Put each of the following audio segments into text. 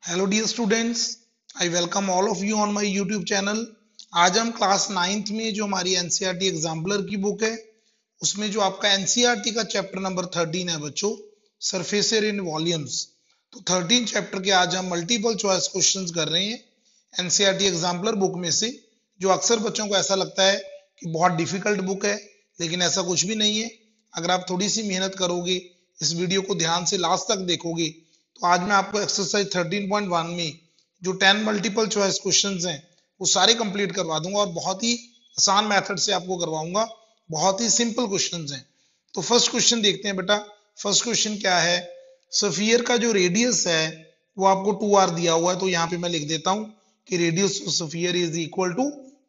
Hello dear students, I welcome all of you on my YouTube channel. आज हम class ninth में जो हमारी एनसीईआरटी एग्जाम्पलर की बुक है उसमें जो आपका एनसीईआरटी का चैप्टर नंबर 13 है बच्चों, सरफेस एरिया इन वॉल्यूम्स। तो 13 चैप्टर के आज हम मल्टीपल चॉइस क्वेश्चंस कर रहे हैं एनसीईआरटी एग्जाम्पलर बुक में से। जो अक्सर बच्चों को ऐसा लगता है कि बहुत डिफिकल्ट बुक है, लेकिन ऐसा कुछ भी नहीं है। अगर आप थोड़ी सी मेहनत करोगे, इस वीडियो को ध्यान से लास्ट तक देखोगे, तो आज मैं आपको एक्सरसाइज 13.1 में जो 10 मल्टीपल चॉइस क्वेश्चंस हैं वो सारे कंप्लीट करवा दूंगा और बहुत ही आसान मेथड से आपको करवाऊंगा। बहुत ही सिंपल क्वेश्चंस हैं। तो फर्स्ट क्वेश्चन देखते हैं बेटा। फर्स्ट क्वेश्चन क्या है? सफियर का जो रेडियस है वो आपको 2r दिया हुआ है, तो यहाँ पे मैं लिख देता हूँ कि radius of sphere is equal to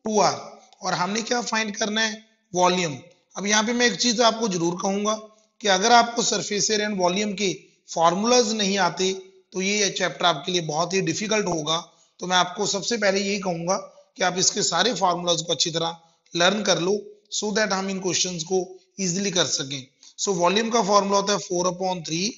2r। और हमने क्या फाइंड करना है? वॉल्यूम। अब यहाँ पे मैं एक चीज आपको जरूर कहूंगा कि अगर आपको सरफेस एरिया एंड वॉल्यूम के फॉर्मूलाज नहीं आते तो ये चैप्टर आपके लिए बहुत ही डिफिकल्ट होगा। तो मैं आपको सबसे पहले यही कहूंगा कि आप इसके सारे फॉर्मूलाज को अच्छी तरह लर्न कर लो, सो दैट हम इन क्वेश्चंस को इजीली कर सकें। सो वॉल्यूम का फॉर्मूला होता है 4/3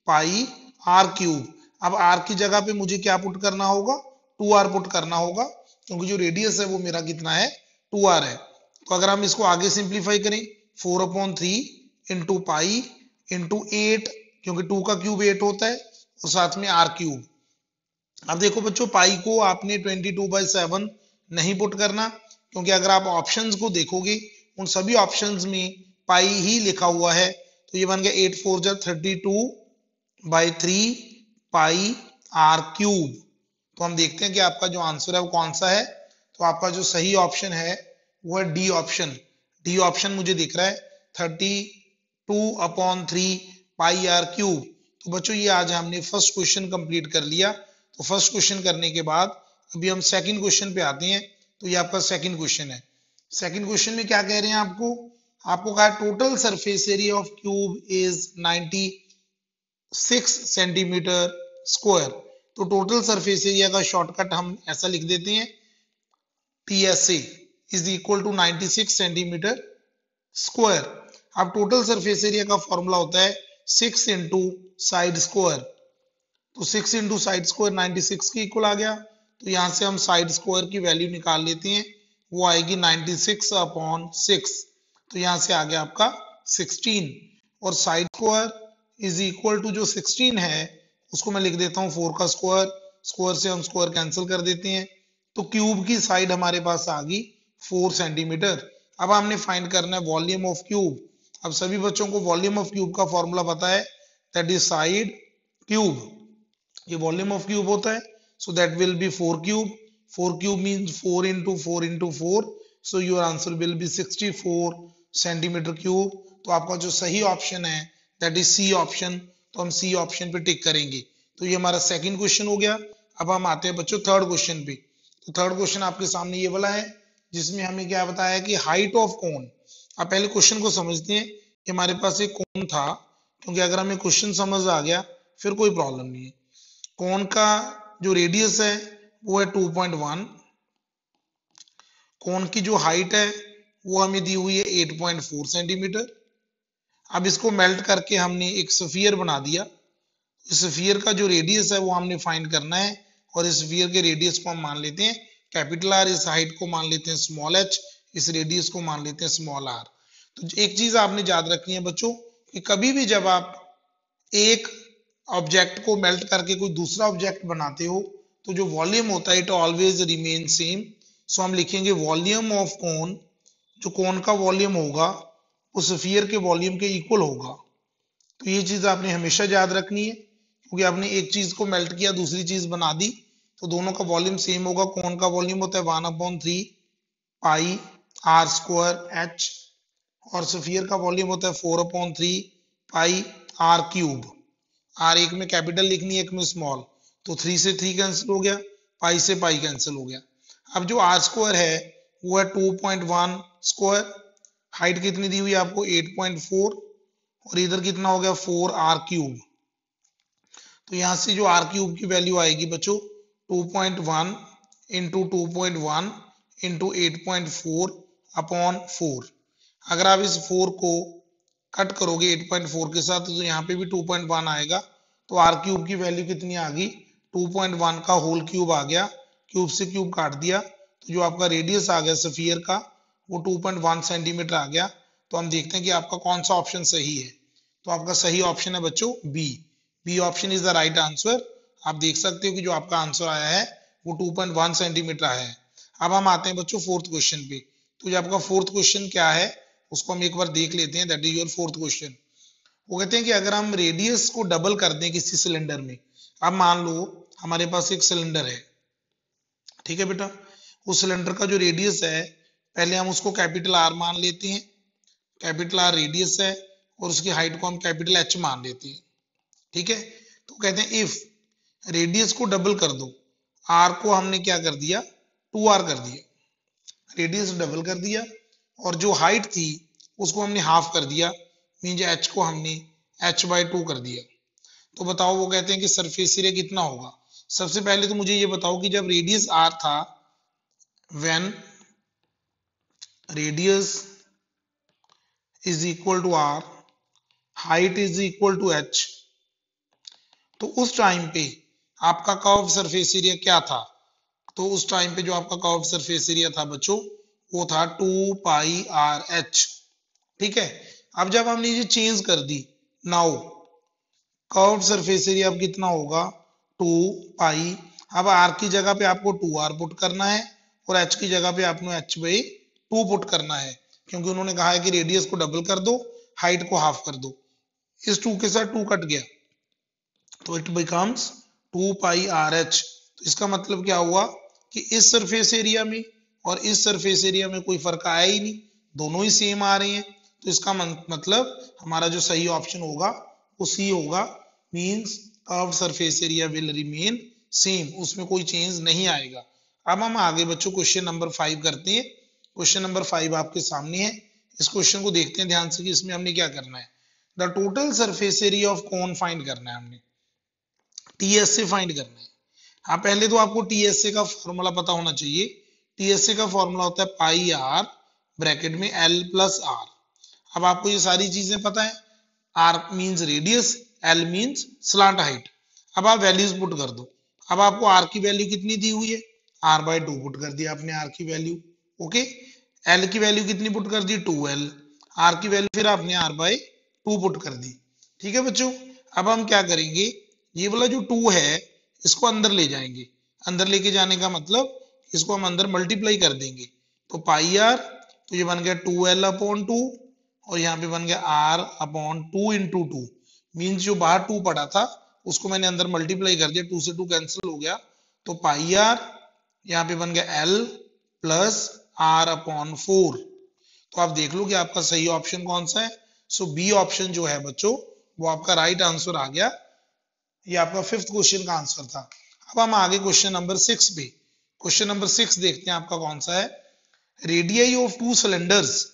पाई आर क्यूब। अब आर की जगह पे मुझे क्या पुट करना होगा? 2r पुट करना होगा, क्योंकि जो रेडियस है वो मेरा कितना है? 2r है। तो अगर हम इसको आगे सिंप्लीफाई करें, 4/3 इंटू पाई इंटू 8, क्योंकि 2 का क्यूब 8 होता है, और साथ में आर क्यूब। अब देखो बच्चों, पाई को आपने 22/7 नहीं पुट करना, क्योंकि अगर आप ऑप्शंस को देखोगे उन सभी ऑप्शंस में पाई ही लिखा हुआ है। तो ये बन गया 8 4 जा 32/3 पाई आर क्यूब। तो हम देखते हैं कि आपका जो आंसर है वो कौन सा है। तो आपका जो सही ऑप्शन है वो है डी ऑप्शन। डी ऑप्शन मुझे दिख रहा है 32/3 पाई आर क्यूब। तो बच्चों ये आज हमने फर्स्ट क्वेश्चन कंप्लीट कर लिया। तो फर्स्ट क्वेश्चन करने के बाद अभी हम सेकंड क्वेश्चन पे आते हैं। तो ये आपका सेकंड क्वेश्चन है। सेकंड क्वेश्चन में क्या कह रहे हैं आपको? आपको कहा total surface area of cube is 96 centimeter square. तो टोटल सरफेस एरिया का शॉर्टकट हम ऐसा लिख देते हैं, TSA is equal to 96 centimeter square. अब टोटल सरफेस एरिया का फॉर्मूला होता है 6 इंटू साइड स्क्वायर। तो 6 इंटू साइड स्क्वायर 96 के इक्वल आ गया। तो यहां से हम साइड स्क्वायर की वैल्यू निकाल लेते हैं, वो आएगी 96/6। तो यहां से आ गया आपका 16। और side square is equal to जो 16 है उसको मैं लिख देता हूँ 4 का स्क्वायर। स्क्वायर से हम स्क्वायर कैंसिल कर देते हैं। तो क्यूब की साइड हमारे पास आ गई 4 सेंटीमीटर। अब हमने फाइंड करना है वॉल्यूम ऑफ क्यूब। अब सभी बच्चों को वॉल्यूम ऑफ क्यूब का फॉर्मूला पता है, दैट इज साइड क्यूब। ये वॉल्यूम ऑफ क्यूब होता है, so that will be 4 cube. 4 cube means 4 into 4 into 4, so your answer will be 64 centimetre cube. तो आपका जो सही ऑप्शन है दैट इज सी ऑप्शन। तो हम सी ऑप्शन पे टिक करेंगे। तो ये हमारा सेकंड क्वेश्चन हो गया। अब हम आते हैं बच्चों थर्ड क्वेश्चन पे। तो थर्ड क्वेश्चन आपके सामने ये वाला है, जिसमें हमें क्या बताया कि हाइट ऑफ कोन। आप पहले क्वेश्चन को समझते हैं कि हमारे पास एक कोन था, क्योंकि अगर हमें क्वेश्चन समझ आ गया फिर कोई प्रॉब्लम नहीं है। कोन का जो रेडियस है वो है 2.1। कोन की जो हाइट है वो हमें दी हुई है 8.4 सेंटीमीटर। अब इसको मेल्ट करके हमने एक स्फीयर बना दिया। इस स्फीयर का जो रेडियस है वो हमने फाइंड करना है, और इस स्फीयर के रेडियस को हम मान लेते हैं कैपिटल आर, इस हाइट को मान लेते हैं स्मॉल एच, इस रेडियस को मान लेते हैं स्मॉल आर। तो एक चीज आपने याद रखनी है बच्चों, कि कभी भी जब आप एक ऑब्जेक्ट को मेल्ट करके कोई दूसरा ऑब्जेक्ट बनाते हो तो जो वॉल्यूम होता है इट ऑलवेज रिमेन सेम। सो हम लिखेंगे वॉल्यूम ऑफ कोन। जो कोन का वॉल्यूम होगा वो स्फीयर के वॉल्यूम के इक्वल होगा। तो ये चीज आपने हमेशा याद रखनी है, क्योंकि आपने एक चीज को मेल्ट किया दूसरी चीज बना दी तो दोनों का वॉल्यूम सेम होगा। कोन का वॉल्यूम होता है 1/3 पाई आर स्क्वायर एच, और स्फीयर का वॉल्यूम होता है 4/3 पाई आर क्यूब। आर एक में कैपिटल लिखनी है, एक में स्मॉल। तो 3 से 3 कैंसिल हो गया, पाई से पाई कैंसिल हो गया। अब जो आर स्क्वायर है वो है 2.1 स्क्वायर। हाइट कितनी दी हुई है आपको? 8.4, और इधर कितना हो गया? 4 आर क्यूब। तो यहां से जो आर क्यूब की वैल्यू आएगी बच्चों 2.1 इंटू 2.1 इंटू 8.4/4। अगर आप इस 4 को कट करोगे 8.4 के साथ तो यहाँ पे भी 2.1 आएगा। तो आर क्यूब की वैल्यू कितनी आ गई? 2.1 का होल क्यूब आ गया, क्यूब से क्यूब काट दिया तो जो आपका रेडियस आ गया स्फीयर का वो 2.1 सेंटीमीटर आ गया। तो हम देखते हैं कि आपका कौन सा ऑप्शन सही है। तो आपका सही ऑप्शन है बच्चों B. B option is the right answer. आप देख सकते हो कि जो आपका आंसर आया है वो 2.1 सेंटीमीटर आया है। अब हम आते हैं बच्चों फोर्थ क्वेश्चन पे। तो जो आपका फोर्थ क्वेश्चन क्या है उसको हम एक बार देख लेते हैं। That is your fourth question. वो कहते हैं कि अगर हम रेडियस को डबल कर दें किसी सिलेंडर में, अब मान लो हमारे पास एक सिलेंडर है, ठीक है बेटा, उस सिलेंडर का जो रेडियस है पहले हम उसको कैपिटल आर मान लेते हैं, कैपिटल आर रेडियस है, और उसकी हाइट को हम कैपिटल एच मान लेते हैं, ठीक है। तो कहते हैं इफ रेडियस को डबल कर दो, आर को हमने क्या कर दिया 2r कर दिया, रेडियस डबल कर दिया, और जो हाइट थी उसको हमने हाफ कर दिया, मीन एच को हमने h/2 कर दिया। तो बताओ वो कहते हैं कि सरफेस एरिया कितना होगा। सबसे पहले तो मुझे ये बताओ कि जब रेडियस r था, when radius is equal to r, height is equal to h, तो उस टाइम पे आपका कर्व सरफेस एरिया क्या था। तो उस टाइम पे जो आपका कर्व सरफेस एरिया था बच्चों वो था 2πrh, ठीक है। अब जब हमने ये चेंज कर दी, नाउ कर्व सरफेस एरिया अब कितना होगा 2π, अब r की जगह पे आपको 2r पुट करना है और h की जगह पे आपने h/2 पुट करना है, क्योंकि उन्होंने कहा है कि रेडियस को डबल कर दो, हाइट को हाफ कर दो। इस 2 के साथ 2 कट गया तो इट बिकम्स 2πrh। तो इसका मतलब क्या हुआ कि इस सरफेस एरिया में और इस सरफेस एरिया में कोई फर्क आया ही नहीं, दोनों ही सेम आ रहे हैं। तो इसका मतलब हमारा जो सही ऑप्शन होगा वो सी होगा, means curve surface area will remain same, उसमें कोई चेंज नहीं आएगा। अब हम आगे बच्चों क्वेश्चन नंबर 5 करते हैं। क्वेश्चन नंबर 5 आपके सामने है। इस क्वेश्चन को देखते हैं ध्यान से कि इसमें हमने क्या करना है। The total surface area of cone find करना है, हमने टीएसए फाइंड करना है। हाँ, पहले तो आपको टीएसए का फॉर्मूला पता होना चाहिए। टीएसए का फॉर्मूला होता है पाई आर ब्रैकेट में एल प्लस आर। अब आपको ये सारी चीजें पता है, R means radius, L means slant height. अब आप वैल्यूज पुट कर दो। अब आपको आर की वैल्यू कितनी दी हुई है, r/2 पुट कर दिया आपने आर की वैल्यू, ओके। एल की वैल्यू कितनी पुट कर दी 2l, आर की वैल्यू फिर आपने r/2 पुट कर दी, ठीक है बच्चों। अब हम क्या करेंगे, ये वाला जो 2 है इसको अंदर ले जाएंगे। अंदर लेके जाने का मतलब इसको हम अंदर मल्टीप्लाई कर देंगे, तो पाई आर, तो ये बन गया 2l/2 और यहाँ पे बन गया r/2 इंटू 2, मीन्स जो बाहर 2 पड़ा था उसको मैंने अंदर मल्टीप्लाई कर दिया, 2 से 2 कैंसिल हो गया, तो पाई आर यहाँ पे बन गया l प्लस r/4। तो आप देख लो कि आपका सही ऑप्शन कौन सा है। सो बी ऑप्शन जो है बच्चों वो आपका राइट आंसर आ गया। ये आपका 5th क्वेश्चन का आंसर था। अब हम आगे क्वेश्चन नंबर 6 पे। क्वेश्चन नंबर 6 देखते हैं आपका कौन सा है। रेडियाई ऑफ 2 सिलेंडर्स,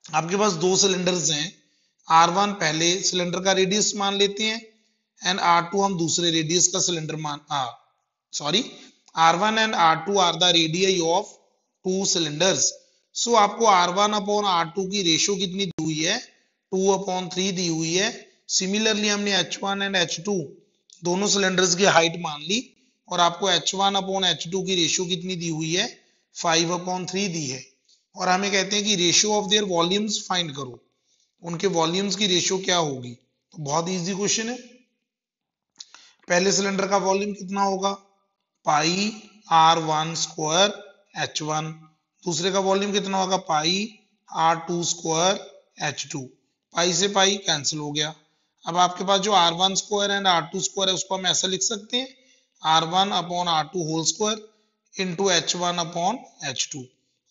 आपके पास 2 सिलेंडर्स हैं। R1 पहले सिलेंडर का रेडियस मान लेते हैं एंड R2 हम दूसरे रेडियस का cylinder R1 and R2 are the radii of 2 cylinders. So आपको R1/R2 की रेशियो कितनी दी हुई है 2/3 दी हुई है। सिमिलरली हमने H1 एंड H2 दोनों सिलेंडर्स की हाइट मान ली और आपको H1/H2 की रेशियो कितनी दी हुई है 5/3 दी है, और हमें कहते हैं कि ratio of their volumes find करो, उनके वॉल्यूम्स की रेशियो क्या होगी। तो बहुत इजी क्वेश्चन है। पहले सिलेंडर का वॉल्यूम कितना होगा पाई R1 स्क्वायर H1, दूसरे का वॉल्यूम कितना होगा पाई R2 स्क्वायर H2, पाई से पाई कैंसिल हो गया। अब आपके पास जो R1 square and R2 square है उसको हम ऐसा लिख सकते हैं R1/R2 whole square into H1/H2।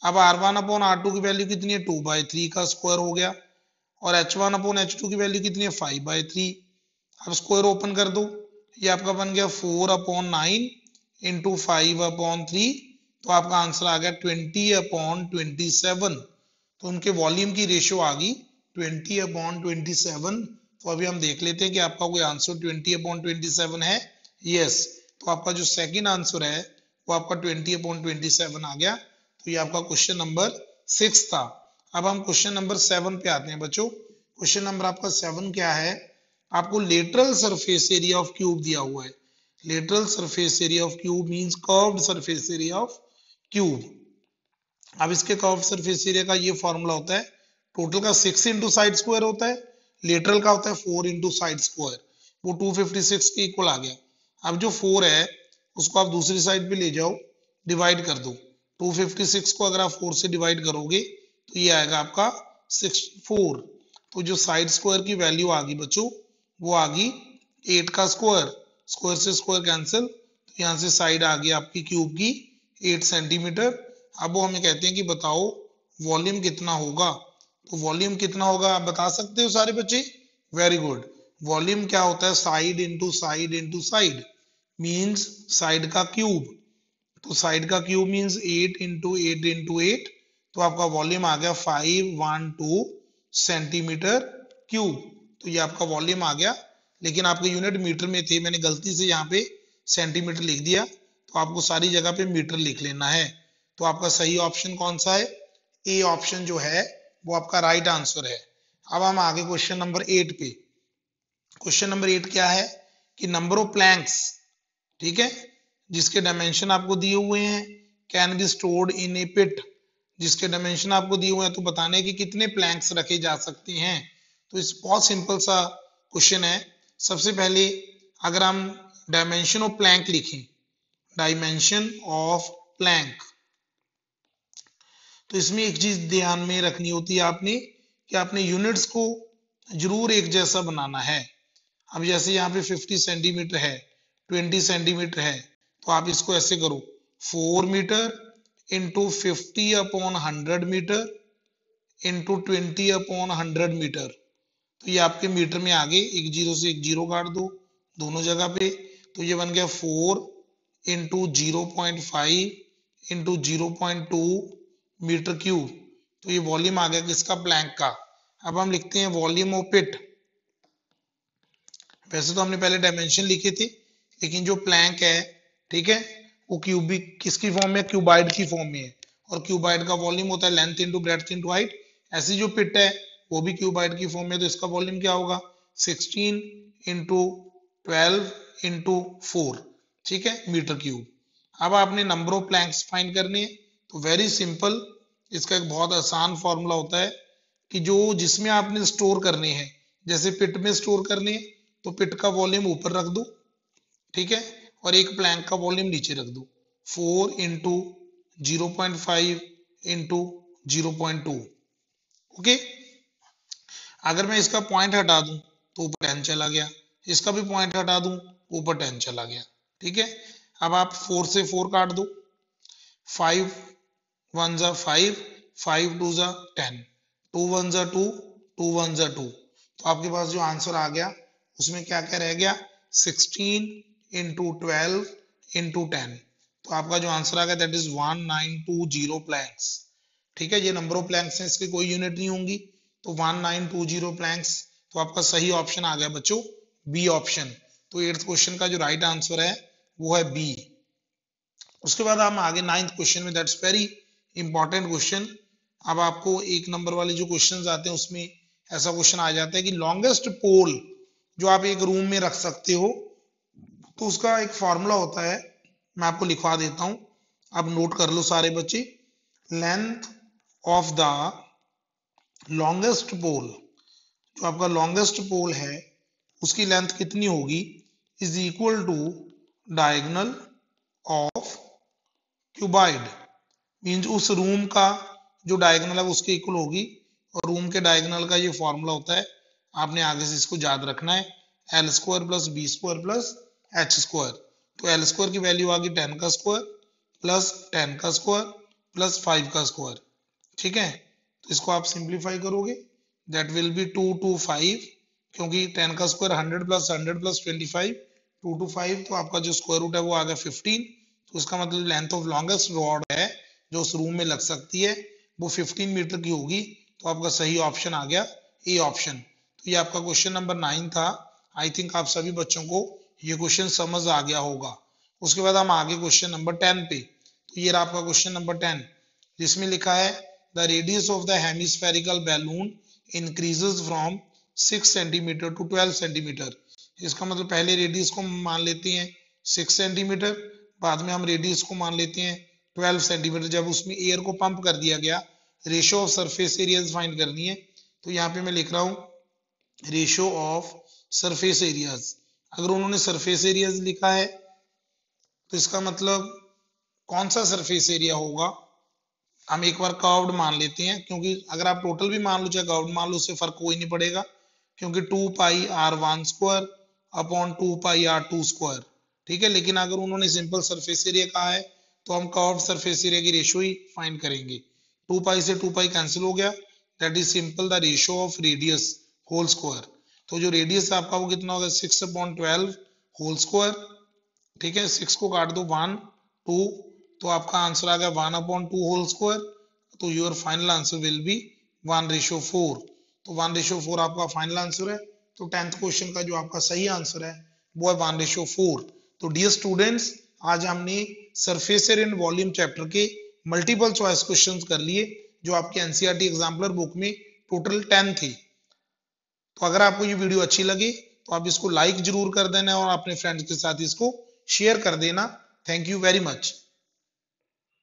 अब R1/R2 की वैल्यू कितनी है 2/3 का स्क्वायर हो गया और H1/H2 की वैल्यू कितनी है 5/3। अब स्क्वायर ओपन कर दो, ये आपका बन गया 4/9 इंटू 5/3, तो आपका आंसर आ गया 20/27। तो उनके वॉल्यूम की रेशियो आ गई 20/27। तो अभी हम देख लेते हैं कि आपका कोई आंसर 20/27 है। यस, तो आपका जो सेकंड आंसर है वो आपका 20/27 आ गया। तो ये आपका क्वेश्चन नंबर 6 था। अब हम क्वेश्चन नंबर 7 पे आते हैं बच्चों। क्वेश्चन नंबर आपका 7 क्या है, आपको lateral surface area of cube दिया हुआ है। Lateral surface area of cube means curved surface area of cube. अब इसके कर्व सरफेस एरिया का ये फॉर्मूला होता है, टोटल का 6 इंटू साइड स्क्वायर होता है, लेटरल का होता है 4 इंटू साइड स्क्वायर, वो 256 के इक्वल आ गया। अब जो 4 है उसको आप दूसरी साइड पे ले जाओ, डिवाइड कर दो। 256 को अगर आप 4 से डिवाइड करोगे तो ये आएगा आपका 64। तो जो साइड स्क्वायर की वैल्यू आ गई बच्चों वो आ गई 8 का स्क्वायर, स्क्वायर से स्क्वायर कैंसिल, तो यहाँ से साइड आ गई आपकी क्यूब की 8 सेंटीमीटर। अब वो हमें कहते हैं कि बताओ वॉल्यूम कितना होगा। तो वॉल्यूम कितना होगा आप बता सकते हो सारे बच्चे? Very good. वॉल्यूम क्या होता है? Side into side into side means side का क्यूब। तो साइड का क्यूब मीन्स 8 इंटू 8 इंटू 8, तो आपका वॉल्यूम आ गया 512 सेंटीमीटर क्यूब। तो ये आपका वॉल्यूम आ गया, लेकिन आपके यूनिट मीटर में थे, मैंने गलती से यहाँ पे सेंटीमीटर लिख दिया, तो आपको सारी जगह पे मीटर लिख लेना है। तो आपका सही ऑप्शन कौन सा है? ए ऑप्शन जो है वो आपका राइट आंसर है। अब हम आगे क्वेश्चन नंबर 8 पे। क्वेश्चन नंबर 8 क्या है कि नंबर ऑफ प्लैंक्स, ठीक है, जिसके डायमेंशन आपको दिए हुए हैं, कैन बी स्टोर्ड इन ए पिट, जिसके डायमेंशन आपको दिए हुए हैं, तो बताने कि कितने प्लैंक्स रखे जा सकते हैं। तो इस बहुत सिंपल सा क्वेश्चन है। सबसे पहले अगर हम डायमेंशन ऑफ प्लैंक लिखें, डायमेंशन ऑफ प्लैंक, तो इसमें एक चीज ध्यान में रखनी होती है आपने कि आपने यूनिट्स को जरूर एक जैसा बनाना है। अब जैसे यहाँ पे 50 सेंटीमीटर है, 20 सेंटीमीटर है, तो आप इसको ऐसे करो 4 meter into 50 upon 100 meter into 20 upon 100 meter. तो ये आपके मीटर में आगे एक जीरो से एक जीरो काट दो दोनों जगह पे, तो ये बन गया 4 इंटू 0.5 इंटू 0.2 मीटर क्यूब। तो ये वॉल्यूम आ गया किसका? प्लैंक का। अब हम लिखते हैं वॉल्यूम ऑफ पिट। वैसे तो हमने पहले डायमेंशन लिखे थे, लेकिन जो प्लैंक है, ठीक है, वो क्यूबिक किसकी फॉर्म में? क्यूबाइड की फॉर्म में है, और क्यूबाइड का वॉल्यूम होता है length into breadth into height. ऐसी जो पिट है वो भी क्यूबाइड की फॉर्म में, तो इसका वॉल्यूम क्या होगा? 16 इंटू 12 इंटू 4, ठीक है, मीटर क्यूब। अब आपने नंबर ऑफ प्लैंक्स फाइंड करने हैं, तो वेरी सिंपल, इसका एक बहुत आसान फॉर्मूला होता है कि जो जिसमें आपने स्टोर करने हैं, जैसे पिट में स्टोर करने हैं तो पिट का वॉल्यूम ऊपर रख दो, ठीक है, और एक प्लैंक का वॉल्यूम नीचे रख दो। 4 इंटू 0.5 इंटू 0.2, ओके। अगर मैं इसका पॉइंट हटा दूं तो ऊपर 10 चला गया, इसका भी पॉइंट हटा दूं ऊपर 10 चला गया, ठीक है। अब आप 4 से 4 काट दो, 5 1 जा 5, 5 2 जा 10, 2 1 जा 2, 2 1 जा 2, तो आपके पास जो आंसर आ गया उसमें क्या क्या रह गया? 16 इंटू 12 इंटू 10, तो आपका जो आंसर आ गया दैट इज 1920 प्लैंक्स, ठीक है। ये नंबर ऑफ प्लैंक्स हैं, इसकी कोई यूनिट नहीं होंगी, तो 1920 प्लैंक्स। तो आपका सही ऑप्शन आ गया बच्चों बी ऑप्शन। तो 8th क्वेश्चन का जो राइट आंसर है वो है बी। उसके बाद हम आगे 9th क्वेश्चन में, दैट्स वेरी इंपॉर्टेंट क्वेश्चन। अब आपको 1 नंबर वाले जो क्वेश्चन आते हैं उसमें ऐसा क्वेश्चन आ जाता है कि लॉन्गेस्ट पोल जो आप एक रूम में रख सकते हो, तो उसका एक फॉर्मूला होता है, मैं आपको लिखवा देता हूं, आप नोट कर लो सारे बच्चे। Length of the longest pole, जो आपका लॉन्गेस्ट पोल है उसकी लेंथ कितनी होगी, is equal to diagonal of cuboid, means उस रूम का जो डायगोनल है उसके इक्वल होगी, और रूम के डायगोनल का ये फॉर्मूला होता है, आपने आगे से इसको याद रखना है, L square plus B square plus H square. तो एल स्क्वायर की वैल्यू आ गई 10 का स्क्वायर प्लस 10 का स्क्वायर प्लस 5 का स्क्वायर, ठीक है। तो इसको आप सिंप्लीफाई करोगे, दैट विल बी 2 to 5, क्योंकि 10 का स्क्वायर 100 प्लस 100 प्लस 25, 2 to 5, तो आपका जो स्क्वायर रूट है वो आ गया 15। तो उसका मतलब लेंथ ऑफ लॉन्गेस्ट रॉड है जो उस रूम में लग सकती है वो 15 मीटर की होगी। तो आपका सही ऑप्शन आ गया ए ऑप्शन। तो ये आपका क्वेश्चन नंबर 9 था। आई थिंक आप सभी बच्चों को ये क्वेश्चन समझ आ गया होगा। उसके बाद हम आगे क्वेश्चन नंबर 10 पे। तो ये रहा आपका क्वेश्चन नंबर 10, जिसमें लिखा है the radius of the hemispherical balloon increases from 6 centimeter to 12 centimeter. इसका मतलब पहले रेडियस को मान लेते हैं 6 सेंटीमीटर, बाद में हम रेडियस को मान लेते हैं 12 सेंटीमीटर। जब उसमें एयर को पंप कर दिया गया, ratio of surface areas find करनी है, तो यहाँ पे मैं लिख रहा हूँ रेशो ऑफ सरफेस एरियाज। अगर उन्होंने सरफेस एरियाज लिखा है तो इसका मतलब कौन सा सरफेस एरिया होगा, हम एक बार कर्व्ड मान लेते हैं, क्योंकि अगर आप टोटल भी मान लो चाहे कर्व्ड मान लो उससे फर्क कोई नहीं पड़ेगा, क्योंकि 2 पाई r1 स्क्वायर अपॉन 2 पाई r2 स्क्वायर, ठीक है। लेकिन अगर उन्होंने सिंपल सरफेस एरिया कहा है तो हम कर्व्ड सरफेस एरिया की रेशो ही फाइंड करेंगे। 2 पाई से 2 पाई कैंसिल हो गया, that is simple the ratio of radius whole square. तो जो रेडियस है आपका वो कितना होगा 6/12 होल स्क्वायर, ठीक है। 6 को काट दो 1 2, तो आपका आंसर आ गया 1/2 होल स्क्वायर। तो your final answer will be 1:4। तो 1:4 आपका फाइनल आंसर है। तो 10th क्वेश्चन का जो आपका सही आंसर है वो है 1:4। तो डियर स्टूडेंट्स, आज हमने surface area and volume chapter के मल्टीपल चॉइस क्वेश्चंस कर लिए, जो आपके एनसीईआरटी एग्जाम्पलर बुक में टोटल 10 थे। तो अगर आपको ये वीडियो अच्छी लगी तो आप इसको लाइक जरूर कर देना और अपने फ्रेंड्स के साथ इसको शेयर कर देना। Thank you very much.